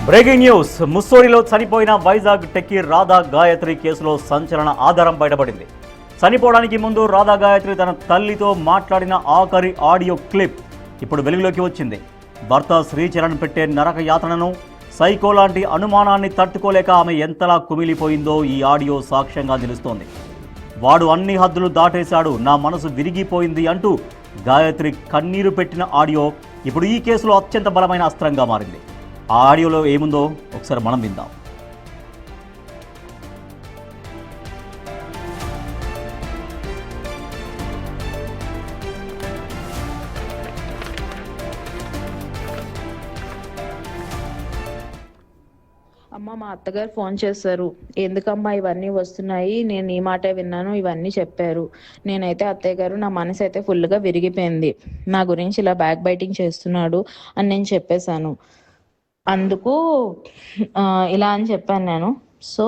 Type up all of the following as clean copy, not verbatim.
Breaking news. ముస్సోరిలో చనిపోయిన Vizag techie Radha Gayatri కేసులో సంచలన ఆధారం బయటపడింది. చనిపోవడానికి ముందు రాధా గాయత్రి తన తల్లితో మాట్లాడిన ఆఖరి ఆడియో క్లిప్ ఇప్పుడు వెలుగులోకి వచ్చింది. భర్త శ్రీచరణ్ పెట్టే నరక యాతనను, సైకో లాంటి అనుమానాన్ని తట్టుకోలేక ఆమె ఎంతలా కుమిలిపోయిందో ఈ ఆడియో సాక్ష్యంగా నిలుస్తోంది. వాడు అన్ని హద్దులు దాటేశాడు, నా మనసు విరిగిపోయింది అంటూ గాయత్రి కన్నీరు పెట్టిన ఆడియో ఇప్పుడు ఈ కేసులో అత్యంత బలమైన అస్త్రంగా మారింది. ఆ ఆడియోలో ఏముందో ఒకసారి మనం విందాం. అమ్మ, మా అత్తగారు ఫోన్ చేశారు. ఎందుకమ్మా ఇవన్నీ వస్తున్నాయి, నేను ఈ మాటే విన్నాను, ఇవన్నీ చెప్పారు. నేనైతే అత్తయ్య గారు, నా మనసు అయితే ఫుల్గా విరిగిపోయింది, నా గురించి ఇలా బ్యాక్ బైటింగ్ చేస్తున్నాడు అని నేను చెప్పేశాను. అందుకు ఇలా అని చెప్పాను నేను. సో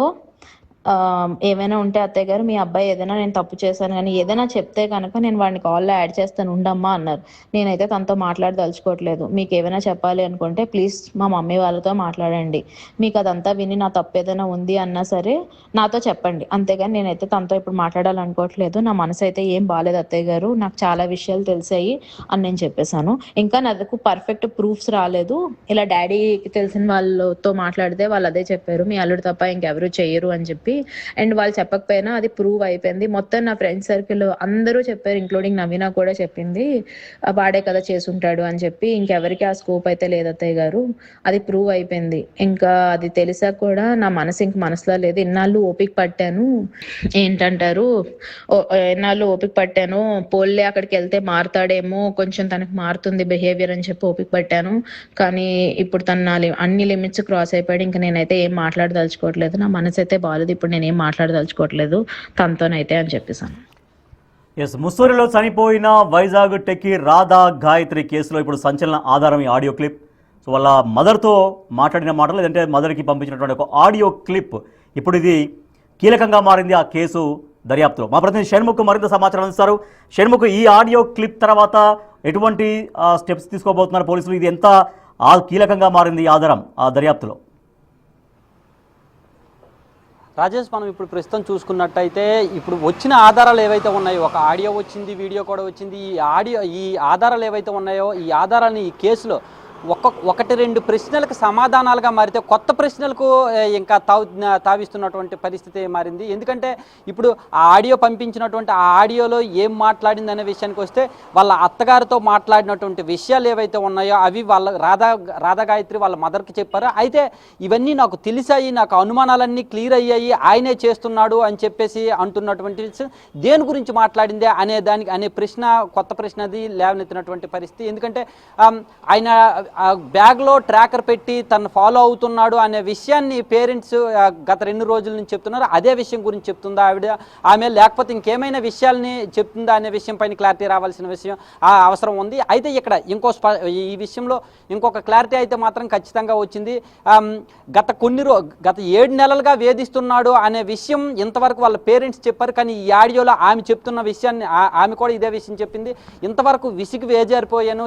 ఏమైనా ఉంటే అత్తయ్య గారు, మీ అబ్బాయి ఏదైనా నేను తప్పు చేశాను కానీ ఏదైనా చెప్తే కనుక నేను వాడిని కాల్లో యాడ్ చేస్తాను, ఉండమ్మా అన్నారు. నేనైతే తనతో మాట్లాడదలుచుకోవట్లేదు. మీకు ఏమైనా చెప్పాలి అనుకుంటే ప్లీజ్ మా మమ్మీ వాళ్ళతో మాట్లాడండి. మీకు అదంతా విని నా తప్పు ఏదైనా ఉంది అన్నా సరే నాతో చెప్పండి, అంతేగాని నేనైతే తనతో ఇప్పుడు మాట్లాడాలనుకోవట్లేదు. నా మనసు అయితే ఏం బాగాలేదు అత్తయ్య గారు, నాకు చాలా విషయాలు తెలిసాయి అని నేను చెప్పేశాను. ఇంకా నాకు పర్ఫెక్ట్ ప్రూఫ్స్ రాలేదు. ఇలా డాడీకి తెలిసిన వాళ్ళతో మాట్లాడితే వాళ్ళు అదే చెప్పారు, మీ అల్లుడు తప్ప ఇంకెవరు చెయ్యరు అని చెప్పి. అండ్ వాళ్ళు చెప్పకపోయినా అది ప్రూవ్ అయిపోయింది. మొత్తం నా ఫ్రెండ్ సర్కిల్ అందరూ చెప్పారు, ఇంక్లూడింగ్ నవీనా కూడా చెప్పింది, వాడే కదా చేసుంటాడు అని చెప్పి. ఇంకెవరికి ఆ స్కోప్ అయితే లేదు అత్తయ్య గారు, అది ప్రూవ్ అయిపోయింది. ఇంకా అది తెలిసా కూడా నా మనసు ఇంక మనసులో లేదు. ఇన్నాళ్ళు ఓపిక పట్టాను, ఏంటంటారు, ఎన్నాళ్ళు ఓపిక పట్టాను, పోల్లే అక్కడికి వెళ్తే మారుతాడేమో, కొంచెం తనకు మారుతుంది బిహేవియర్ అని చెప్పి ఓపిక పట్టాను. కానీ ఇప్పుడు తన అన్ని లిమిట్స్ క్రాస్ అయిపోయాడు. ఇంకా నేనైతే ఏం మాట్లాడదలుచుకోవట్లేదు, నా మనసు అయితే బాగాలేదు, ఇప్పుడు నేనేం మాట్లాడదలుచుకోవట్లేదు తనతోనైతే అని చెప్పేసాను. ఎస్, ముస్సోరిలో చనిపోయిన వైజాగ్ టెక్కీ రాధా గాయత్రి కేసులో ఇప్పుడు సంచలన ఆధారం ఈ ఆడియో క్లిప్. సో వాళ్ళ మదర్తో మాట్లాడిన మాటలు, లేదంటే మదర్కి పంపించినటువంటి ఒక ఆడియో క్లిప్ ఇప్పుడు ఇది కీలకంగా మారింది ఆ కేసు దర్యాప్తులో. మా ప్రతినిధి షణ్ముఖ్ మరింత సమాచారం అందిస్తారు. షణ్ముఖ్, ఈ ఆడియో క్లిప్ తర్వాత ఎటువంటి స్టెప్స్ తీసుకోబోతున్నారు పోలీసులు? ఇది ఎంత కీలకంగా మారింది ఈ ఆధారం ఆ దర్యాప్తులో? రాజేష్, మనం ఇప్పుడు ప్రస్తుతం చూసుకున్నట్టయితే ఇప్పుడు వచ్చిన ఆధారాలు ఏవైతే ఉన్నాయో, ఒక ఆడియో వచ్చింది, వీడియో కూడా వచ్చింది. ఈ ఆధారాలు ఏవైతే ఉన్నాయో, ఈ ఆధారాన్ని ఈ కేసులో ఒకటి రెండు ప్రశ్నలకు సమాధానాలుగా మారితే కొత్త ప్రశ్నలకు ఇంకా తావిస్తున్నటువంటి పరిస్థితి మారింది. ఎందుకంటే ఇప్పుడు ఆ ఆడియో పంపించినటువంటి ఆ ఆడియోలో ఏం మాట్లాడింది అనే విషయానికి వస్తే, వాళ్ళ అత్తగారితో మాట్లాడినటువంటి విషయాలు ఏవైతే ఉన్నాయో అవి వాళ్ళ రాధా గాయత్రి వాళ్ళ మదర్కి చెప్పారు. అయితే ఇవన్నీ నాకు తెలిసాయి, నాకు అనుమానాలన్నీ క్లియర్ అయ్యాయి, ఆయనే చేస్తున్నాడు అని చెప్పేసి అంటున్నటువంటి దేని గురించి మాట్లాడిందే అనే ప్రశ్న, కొత్త ప్రశ్న అది లేవనెత్తినటువంటి పరిస్థితి. ఎందుకంటే ఆయన బ్యాగ్లో ట్రాకర్ పెట్టి తను ఫాలో అవుతున్నాడు అనే విషయాన్ని పేరెంట్స్ గత 2 రోజుల నుంచి చెప్తున్నారు. అదే విషయం గురించి చెప్తుందా ఆమె, లేకపోతే ఇంకేమైనా విషయాల్ని చెప్తుందా అనే విషయం పైన క్లారిటీ రావాల్సిన విషయం అవసరం ఉంది. అయితే ఇక్కడ ఈ విషయంలో ఇంకొక క్లారిటీ అయితే మాత్రం ఖచ్చితంగా వచ్చింది. గత 7 నెలలుగా వేధిస్తున్నాడు అనే విషయం ఇంతవరకు వాళ్ళ పేరెంట్స్ చెప్పారు. కానీ ఈ ఆడియోలో ఆమె చెప్తున్న విషయాన్ని ఆమె కూడా ఇదే విషయం చెప్పింది. ఇంతవరకు విసిగి వేజారిపోయాను,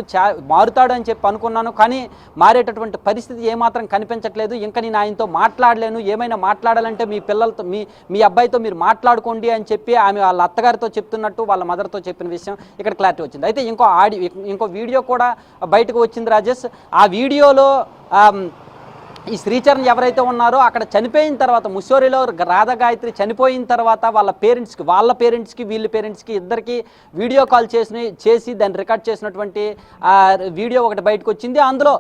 మారుతాడు అని చెప్పి అనుకున్నాను, కానీ మారేటటువంటి పరిస్థితి ఏమాత్రం కనిపించట్లేదు. ఇంకా నేను ఆయనతో మాట్లాడలేను, ఏమైనా మాట్లాడాలంటే మీ పిల్లలతో మీ అబ్బాయితో మీరు మాట్లాడుకోండి అని చెప్పి ఆమె వాళ్ళ అత్తగారితో చెప్తున్నట్టు వాళ్ళ మదర్తో చెప్పిన విషయం ఇక్కడ క్లారిటీ వచ్చింది. అయితే ఇంకో వీడియో కూడా బయటకు వచ్చింది రాజేష్. ఆ వీడియోలో ఈ శ్రీచరణ్ ఎవరైతే ఉన్నారో అక్కడ చనిపోయిన తర్వాత, ముస్సోరిలో రాధా గాయత్రి చనిపోయిన తర్వాత వాళ్ళ పేరెంట్స్కి వీళ్ళ పేరెంట్స్కి ఇద్దరికి వీడియో కాల్ చేసి దాన్ని రికార్డ్ చేసినటువంటి వీడియో ఒకటి బయటకు వచ్చింది. అందులో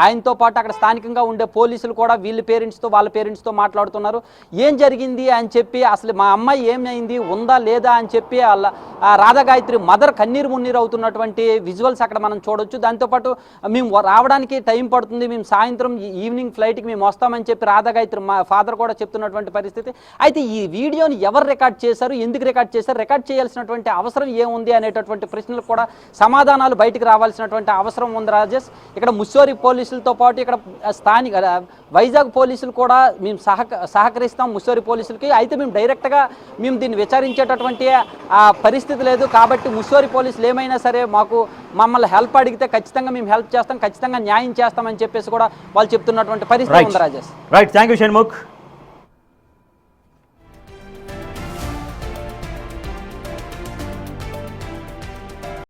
ఆయనతో పాటు అక్కడ స్థానికంగా ఉండే పోలీసులు కూడా వాళ్ళ పేరెంట్స్తో మాట్లాడుతున్నారు. ఏం జరిగింది అని చెప్పి, అసలు మా అమ్మాయి ఏమైంది, ఉందా లేదా అని చెప్పి రాధా గాయత్రి మదర్ కన్నీరు మున్నీరు అవుతున్నటువంటి విజువల్స్ అక్కడ మనం చూడొచ్చు. దాంతోపాటు మేము రావడానికి టైం పడుతుంది, మేము సాయంత్రం ఈవినింగ్ ఫ్లైట్కి మేము వస్తామని చెప్పి రాధా గాయత్రి మా ఫాదర్ కూడా చెప్తున్నటువంటి పరిస్థితి. అయితే ఈ వీడియోని ఎవరు రికార్డ్ చేశారు, ఎందుకు రికార్డ్ చేశారు, రికార్డ్ చేయాల్సినటువంటి అవసరం ఏముంది అనేటటువంటి ప్రశ్నలకు కూడా సమాధానాలు బయటికి రావాల్సినటువంటి అవసరం ఉంది రాజేష్. ఇక్కడ ముస్సోరి పోలీసులతో పాటు ఇక్కడ స్థానిక వైజాగ్ పోలీసులు కూడా మేము సహకరిస్తాం ముస్సోరి పోలీసులకి. అయితే మేము డైరెక్ట్గా దీన్ని విచారించేటటువంటి పరిస్థితి లేదు. కాబట్టి ముస్సోరి పోలీసులు ఏమైనా సరే మమ్మల్ని హెల్ప్ అడిగితే ఖచ్చితంగా మేము హెల్ప్ చేస్తాం, ఖచ్చితంగా న్యాయం చేస్తామని చెప్పేసి చెప్పేసి కూడా వాళ్ళు చెప్తున్నటువంటి పరిస్థితి ఉంది Rajesh. Right, thank you Shanmukh.